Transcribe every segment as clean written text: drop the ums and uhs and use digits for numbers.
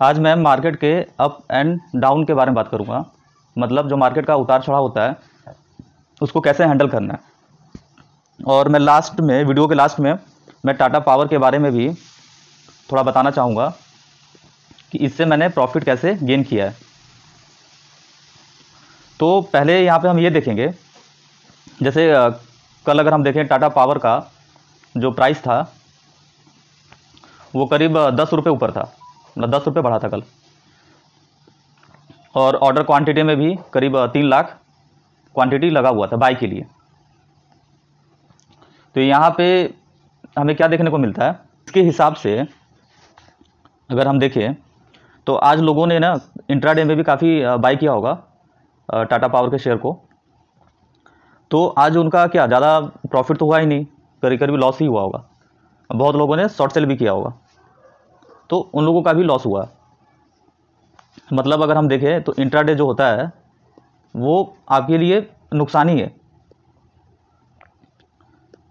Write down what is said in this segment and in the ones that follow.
आज मैं मार्केट के अप एंड डाउन के बारे में बात करूंगा। मतलब जो मार्केट का उतार चढ़ाव होता है उसको कैसे हैंडल करना है। और मैं लास्ट में, वीडियो के लास्ट में, मैं टाटा पावर के बारे में भी थोड़ा बताना चाहूँगा कि इससे मैंने प्रॉफिट कैसे गेन किया है। तो पहले यहाँ पे हम ये देखेंगे, जैसे कल अगर हम देखें टाटा पावर का जो प्राइस था वो करीब 10 रुपये ऊपर था, मतलब 10 रुपये बढ़ा था कल। और ऑर्डर क्वांटिटी में भी करीब 3 लाख क्वांटिटी लगा हुआ था बाई के लिए। तो यहाँ पे हमें क्या देखने को मिलता है, इसके हिसाब से अगर हम देखें तो आज लोगों ने ना इंट्राडे में भी काफ़ी बाई किया होगा टाटा पावर के शेयर को। तो आज उनका क्या ज़्यादा प्रॉफिट तो हुआ ही नहीं, करीब करीब लॉस ही हुआ होगा। बहुत लोगों ने शॉर्ट सेल भी किया होगा, तो उन लोगों का भी लॉस हुआ। मतलब अगर हम देखें तो इंट्राडे जो होता है वो आपके लिए नुकसान ही है,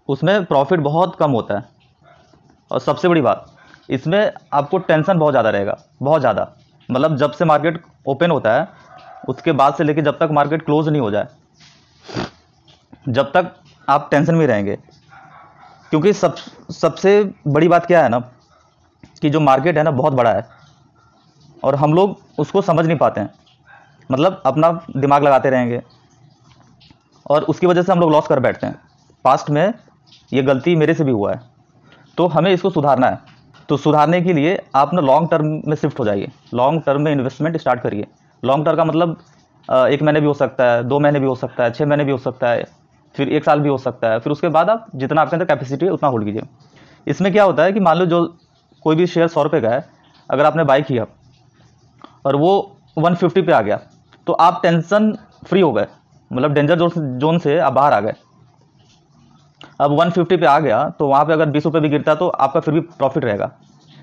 उसमें प्रॉफिट बहुत कम होता है। और सबसे बड़ी बात, इसमें आपको टेंशन बहुत ज़्यादा रहेगा, बहुत ज़्यादा। मतलब जब से मार्केट ओपन होता है उसके बाद से लेकर जब तक मार्केट क्लोज नहीं हो जाए, जब तक आप टेंशन में रहेंगे। क्योंकि सबसे बड़ी बात क्या है ना, कि जो मार्केट है ना बहुत बड़ा है और हम लोग उसको समझ नहीं पाते हैं। मतलब अपना दिमाग लगाते रहेंगे और उसकी वजह से हम लोग लॉस कर बैठते हैं। पास्ट में ये गलती मेरे से भी हुआ है, तो हमें इसको सुधारना है। तो सुधारने के लिए आप ना लॉन्ग टर्म में शिफ्ट हो जाइए, लॉन्ग टर्म में इन्वेस्टमेंट स्टार्ट करिए। लॉन्ग टर्म का मतलब 1 महीने भी हो सकता है, 2 महीने भी हो सकता है, 6 महीने भी हो सकता है, फिर 1 साल भी हो सकता है। फिर उसके बाद आप जितना आपके अंदर कैपेसिटी है उतना होल्ड कीजिए। इसमें क्या होता है कि मान लो जो कोई भी शेयर 100 रुपये का है, अगर आपने बाई किया और वो 150 पे आ गया तो आप टेंशन फ्री हो गए, मतलब डेंजर जोन से आप बाहर आ गए। अब 150 पे आ गया तो वहाँ पे अगर 20 रुपये भी गिरता तो आपका फिर भी प्रॉफिट रहेगा।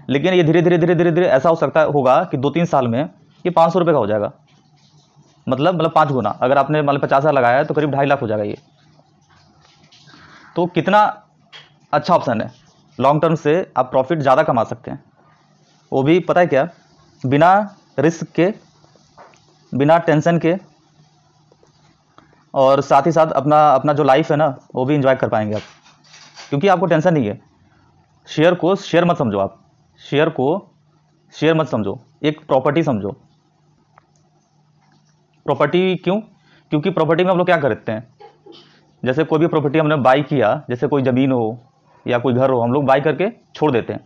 लेकिन ये धीरे धीरे ऐसा हो सकता होगा कि 2-3 साल में ये 500 रुपये का हो जाएगा। मतलब 5 गुना। अगर आपने मतलब 50,000 लगाया है तो करीब 2.5 लाख हो जाएगा ये। तो कितना अच्छा ऑप्शन है, लॉन्ग टर्म से आप प्रॉफिट ज़्यादा कमा सकते हैं। वो भी पता है क्या, बिना रिस्क के, बिना टेंशन के, और साथ ही साथ अपना जो लाइफ है ना वो भी एंजॉय कर पाएंगे आप, क्योंकि आपको टेंशन नहीं है। शेयर को शेयर मत समझो, आप शेयर को शेयर मत समझो, एक प्रॉपर्टी समझो। प्रॉपर्टी क्यों? क्योंकि प्रॉपर्टी में हम लोग क्या करते हैं, जैसे कोई भी प्रॉपर्टी हमने बाई किया, जैसे कोई ज़मीन हो या कोई घर हो, हम लोग बाई करके छोड़ देते हैं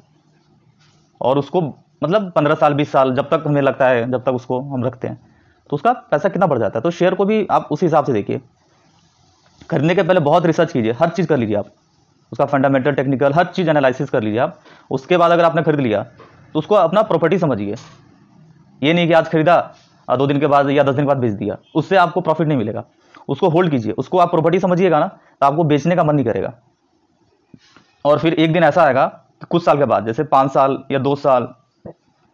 और उसको मतलब 15 साल 20 साल जब तक हमें लगता है, जब तक उसको हम रखते हैं तो उसका पैसा कितना बढ़ जाता है। तो शेयर को भी आप उसी हिसाब से देखिए। खरीदने के पहले बहुत रिसर्च कीजिए, हर चीज़ कर लीजिए आप, उसका फंडामेंटल टेक्निकल हर चीज़ एनालिसिस कर लीजिए आप। उसके बाद अगर आपने खरीद लिया तो उसको अपना प्रॉपर्टी समझिए। ये नहीं कि आज खरीदा और 2 दिन के बाद या 10 दिन के बाद बेच दिया, उससे आपको प्रॉफिट नहीं मिलेगा। उसको होल्ड कीजिए, उसको आप प्रॉपर्टी समझिएगा ना तो आपको बेचने का मन नहीं करेगा। और फिर एक दिन ऐसा आएगा कि कुछ साल के बाद, जैसे 5 साल या 2 साल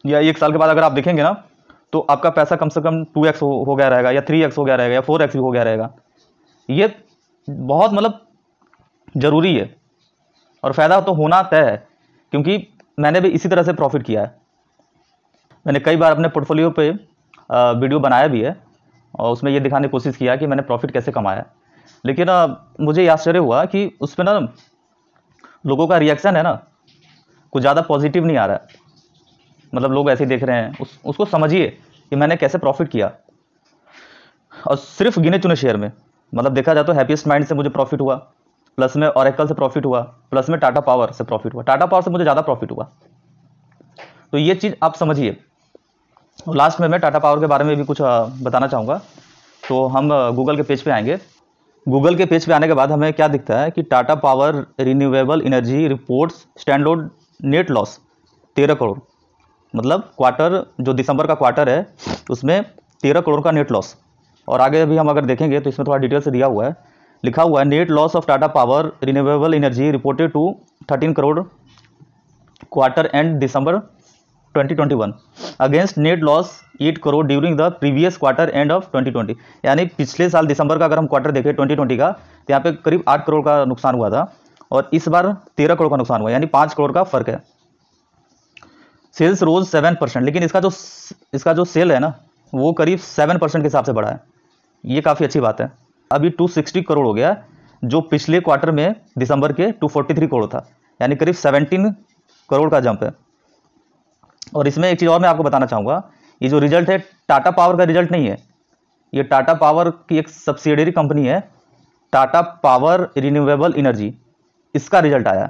या 1 साल के बाद अगर आप देखेंगे ना तो आपका पैसा कम से कम 2x हो गया रहेगा, या 3x हो गया रहेगा, या 4x भी हो गया रहेगा। ये बहुत मतलब ज़रूरी है और फ़ायदा तो होना तय है, क्योंकि मैंने भी इसी तरह से प्रॉफिट किया है। मैंने कई बार अपने पोर्टफोलियो पे वीडियो बनाया भी है और उसमें ये दिखाने की कोशिश किया कि मैंने प्रॉफिट कैसे कमाया। लेकिन मुझे ये आश्चर्य हुआ कि उस पर ना लोगों का रिएक्शन है ना कुछ ज़्यादा पॉजिटिव नहीं आ रहा है। मतलब लोग ऐसे ही देख रहे हैं। उसको समझिए कि मैंने कैसे प्रॉफिट किया, और सिर्फ गिने चुने शेयर में। मतलब देखा जाए तो हैप्पीएस्ट माइंड से मुझे प्रॉफिट हुआ, प्लस में ओरेकल से प्रॉफिट हुआ, प्लस में टाटा पावर से प्रॉफिट हुआ। टाटा पावर से मुझे ज़्यादा प्रॉफिट हुआ। तो ये चीज़ आप समझिए। लास्ट में मैं टाटा पावर के बारे में भी कुछ बताना चाहूँगा। तो हम गूगल के पेज पे आएंगे। गूगल के पेज पे आने के बाद हमें क्या दिखता है कि Tata power renewable energy reports standard net loss 13 crore. मतलब क्वार्टर, जो दिसंबर का क्वार्टर है उसमें 13 करोड़ का नेट लॉस। और आगे भी हम अगर देखेंगे तो इसमें थोड़ा डिटेल से दिया हुआ है, लिखा हुआ है net loss of Tata power renewable energy reported to 13 crore quarter end December 2021 against net loss 8 crore during the previous quarter end of 2020। यानी पिछले साल दिसंबर का अगर हम क्वार्टर देखें 2020 का, तो यहाँ पे करीब 8 करोड़ का नुकसान हुआ था और इस बार 13 करोड़ का नुकसान हुआ, यानी 5 करोड़ का फर्क है। सेल्स रोज 7%, लेकिन इसका जो सेल है ना वो करीब 7% के हिसाब से बढ़ा है। ये काफ़ी अच्छी बात है। अभी 260 करोड़ हो गया, जो पिछले क्वार्टर में दिसंबर के 243 करोड़ था, यानी करीब 17 करोड़ का जंप है। और इसमें एक चीज़ और मैं आपको बताना चाहूँगा, ये जो रिजल्ट है टाटा पावर का रिजल्ट नहीं है, ये टाटा पावर की एक सब्सिडियरी कंपनी है, टाटा पावर रिन्यूएबल एनर्जी, इसका रिजल्ट आया।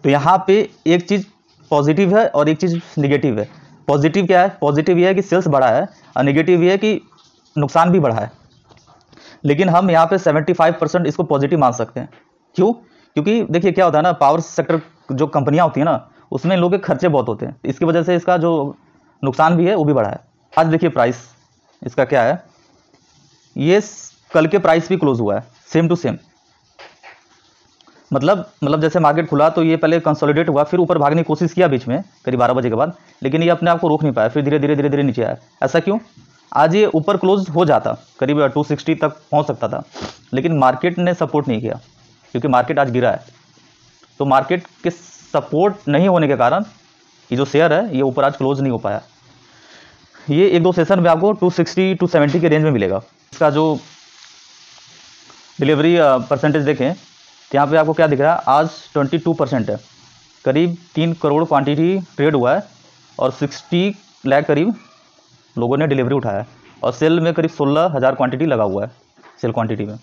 तो यहाँ पे एक चीज़ पॉजिटिव है और एक चीज़ निगेटिव है। पॉजिटिव क्या है? पॉजिटिव ये है कि सेल्स बढ़ा है, और निगेटिव ये है कि नुकसान भी बढ़ा है। लेकिन हम यहाँ पे 75% इसको पॉजिटिव मान सकते हैं। क्यों? क्योंकि देखिए क्या होता है ना, पावर सेक्टर जो कंपनियाँ होती हैं ना, उसमें इन लोगों के खर्चे बहुत होते हैं, इसकी वजह से इसका जो नुकसान भी है वो भी बढ़ा है। आज देखिए प्राइस इसका क्या है, ये कल के प्राइस भी क्लोज हुआ है सेम टू सेम। मतलब जैसे मार्केट खुला तो ये पहले कंसोलिडेट हुआ, फिर ऊपर भागने की कोशिश किया बीच में करीब 12 बजे के बाद, लेकिन ये अपने आप को रोक नहीं पाया, फिर धीरे धीरे नीचे आया। ऐसा क्यों? आज ये ऊपर क्लोज हो जाता, करीब 260 तक पहुंच सकता था, लेकिन मार्केट ने सपोर्ट नहीं किया, क्योंकि मार्केट आज गिरा है। तो मार्केट के सपोर्ट नहीं होने के कारण ये जो शेयर है ये ऊपर आज क्लोज नहीं हो पाया। ये एक दो सेशन में आपको 260 270 के रेंज में मिलेगा। इसका जो डिलीवरी परसेंटेज देखें तो यहाँ पे आपको क्या दिख रहा है, आज 22% है, करीब 3 करोड़ क्वांटिटी ट्रेड हुआ है, और 60 लाख करीब लोगों ने डिलीवरी उठाया है, और सेल में करीब 16,000 क्वांटिटी लगा हुआ है सेल क्वांटिटी में।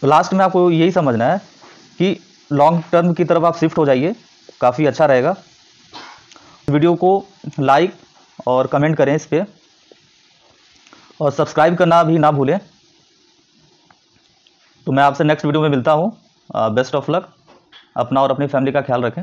तो लास्ट में आपको यही समझना है कि लॉन्ग टर्म की तरफ आप शिफ्ट हो जाइए, काफ़ी अच्छा रहेगा। वीडियो को लाइक और कमेंट करें इस पर, और सब्सक्राइब करना भी ना भूलें। तो मैं आपसे नेक्स्ट वीडियो में मिलता हूँ। बेस्ट ऑफ लक, अपना और अपनी फैमिली का ख्याल रखें।